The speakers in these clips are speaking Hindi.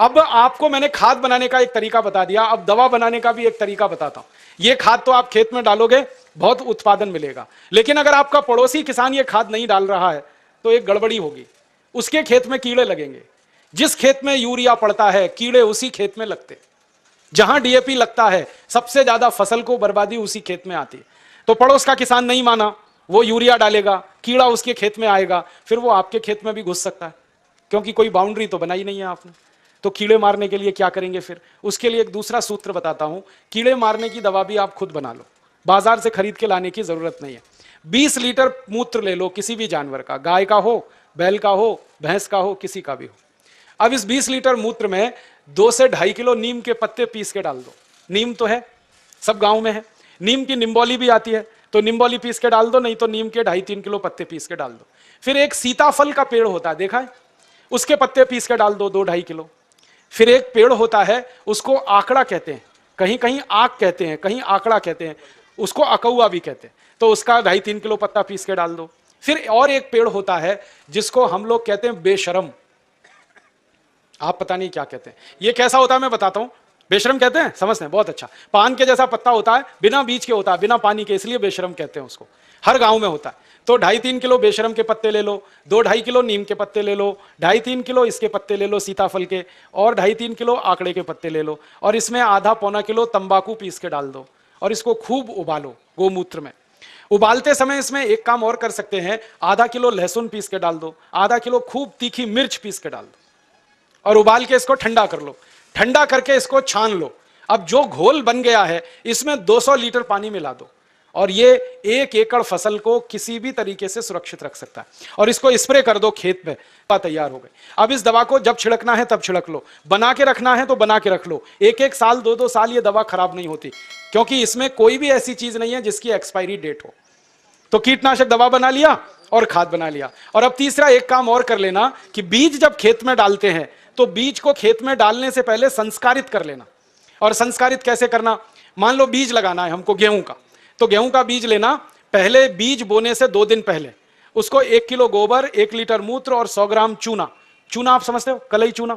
अब आपको मैंने खाद बनाने का एक तरीका बता दिया, अब दवा बनाने का भी एक तरीका बताता हूं। ये खाद तो आप खेत में डालोगे, बहुत उत्पादन मिलेगा, लेकिन अगर आपका पड़ोसी किसान ये खाद नहीं डाल रहा है तो एक गड़बड़ी होगी, उसके खेत में कीड़े लगेंगे। जिस खेत में यूरिया पड़ता है कीड़े उसी खेत में लगते, जहां डीएपी लगता है सबसे ज्यादा फसल को बर्बादी उसी खेत में आती है। तो पड़ोस का किसान नहीं माना, वो यूरिया डालेगा, कीड़ा उसके खेत में आएगा, फिर वो आपके खेत में भी घुस सकता है, क्योंकि कोई बाउंड्री तो बनाई नहीं है आपने। तो कीड़े मारने के लिए क्या करेंगे फिर? उसके लिए एक दूसरा सूत्र बताता हूं, कीड़े मारने की दवा भी आप खुद बना लो, बाजार से खरीद के लाने की जरूरत नहीं है। 20 लीटर मूत्र ले लो किसी भी जानवर का, गाय का हो, बैल का हो, भैंस का हो, किसी का भी हो। अब इस 20 लीटर मूत्र में 2 से 2.5 किलो नीम के पत्ते पीस के डाल दो। नीम तो है, सब गांव में है, नीम की निम्बोली भी आती है, तो निम्बोली पीस के डाल दो, नहीं तो नीम के 2.5-3 किलो पत्ते पीस के डाल दो। फिर एक सीताफल का पेड़ होता है, देखा है, उसके पत्ते पीस के डाल दो 2-2.5 किलो। फिर एक पेड़ होता है, उसको आकड़ा कहते हैं, कहीं कहीं आक कहते हैं, कहीं आकड़ा कहते हैं, उसको अकौआ भी कहते हैं, तो उसका 2.5-3 किलो पत्ता पीस के डाल दो। फिर और एक पेड़ होता है जिसको हम लोग कहते हैं बेशरम, आप पता नहीं क्या कहते हैं, ये कैसा होता है मैं बताता हूं। बेशरम कहते हैं, समझते हैं, बहुत अच्छा। पान के जैसा पत्ता होता है, बिना बीज के होता है, बिना पानी के, इसलिए बेशरम कहते हैं उसको, हर गांव में होता है। तो 2.5-3 किलो बेशरम के पत्ते ले लो, 2-2.5 किलो नीम के पत्ते ले लो, 2.5-3 किलो इसके पत्ते ले लो सीताफल के, और 2.5-3 किलो आंकड़े के पत्ते ले लो, और इसमें आधा-पौना किलो तंबाकू पीस के डाल दो, और इसको खूब उबालो गोमूत्र में। उबालते समय इसमें एक काम और कर सकते हैं, आधा किलो लहसुन पीस के डाल दो, आधा किलो खूब तीखी मिर्च पीस के डाल दो, और उबाल के इसको ठंडा कर लो। ठंडा करके इसको छान लो। अब जो घोल बन गया है इसमें 200 लीटर पानी मिला दो, और ये 1 एकड़ फसल को किसी भी तरीके से सुरक्षित रख सकता है। और इसको स्प्रे कर दो खेत में, तैयार हो गई। अब इस दवा को जब छिड़कना है तब छिड़क लो, बना के रखना है तो बना के रख लो। 1-1 साल 2-2 साल ये दवा खराब नहीं होती, क्योंकि इसमें कोई भी ऐसी चीज नहीं है जिसकी एक्सपायरी डेट हो। तो कीटनाशक दवा बना लिया और खाद बना लिया। और अब तीसरा एक काम और कर लेना कि बीज जब खेत में डालते हैं तो बीज को खेत में डालने से पहले संस्कारित कर लेना। और संस्कारित कैसे करना? मान लो बीज लगाना है हमको गेहूं का, तो गेहूं का बीज लेना, पहले बीज बोने से 2 दिन पहले उसको 1 किलो गोबर, 1 लीटर मूत्र और 100 ग्राम चूना, चूना आप समझते हो, कलई चूना,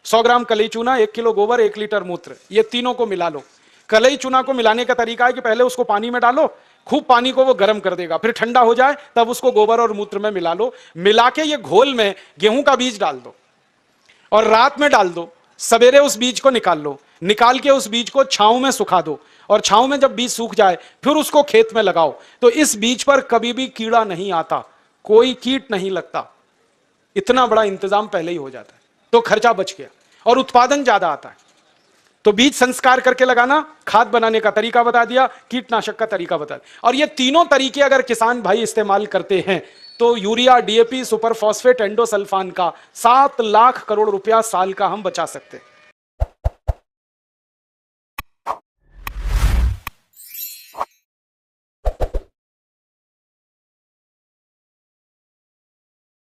100 ग्राम कलई चूना, 1 किलो गोबर, 1 लीटर मूत्र, ये तीनों को मिला लो। कलई चूना को मिलाने का तरीका है कि पहले उसको पानी में डालो, खूब पानी को वो गर्म कर देगा, फिर ठंडा हो जाए तब उसको गोबर और मूत्र में मिला लो। मिला के ये घोल में गेहूं का बीज डाल दो और रात में डाल दो, सवेरे उस बीज को निकाल लो, निकाल के उस बीज को छांव में सुखा दो, और छांव में जब बीज सूख जाए फिर उसको खेत में लगाओ। तो इस बीज पर कभी भी कीड़ा नहीं आता, कोई कीट नहीं लगता, इतना बड़ा इंतजाम पहले ही हो जाता है, तो खर्चा बच गया और उत्पादन ज्यादा आता है। तो बीज संस्कार करके लगाना, खाद बनाने का तरीका बता दिया, कीटनाशक का तरीका बता दिया। और ये तीनों तरीके अगर किसान भाई इस्तेमाल करते हैं तो urea, DAP, super phosphate, endosulfan का 7 लाख करोड़ रुपया साल का हम बचा सकते हैं।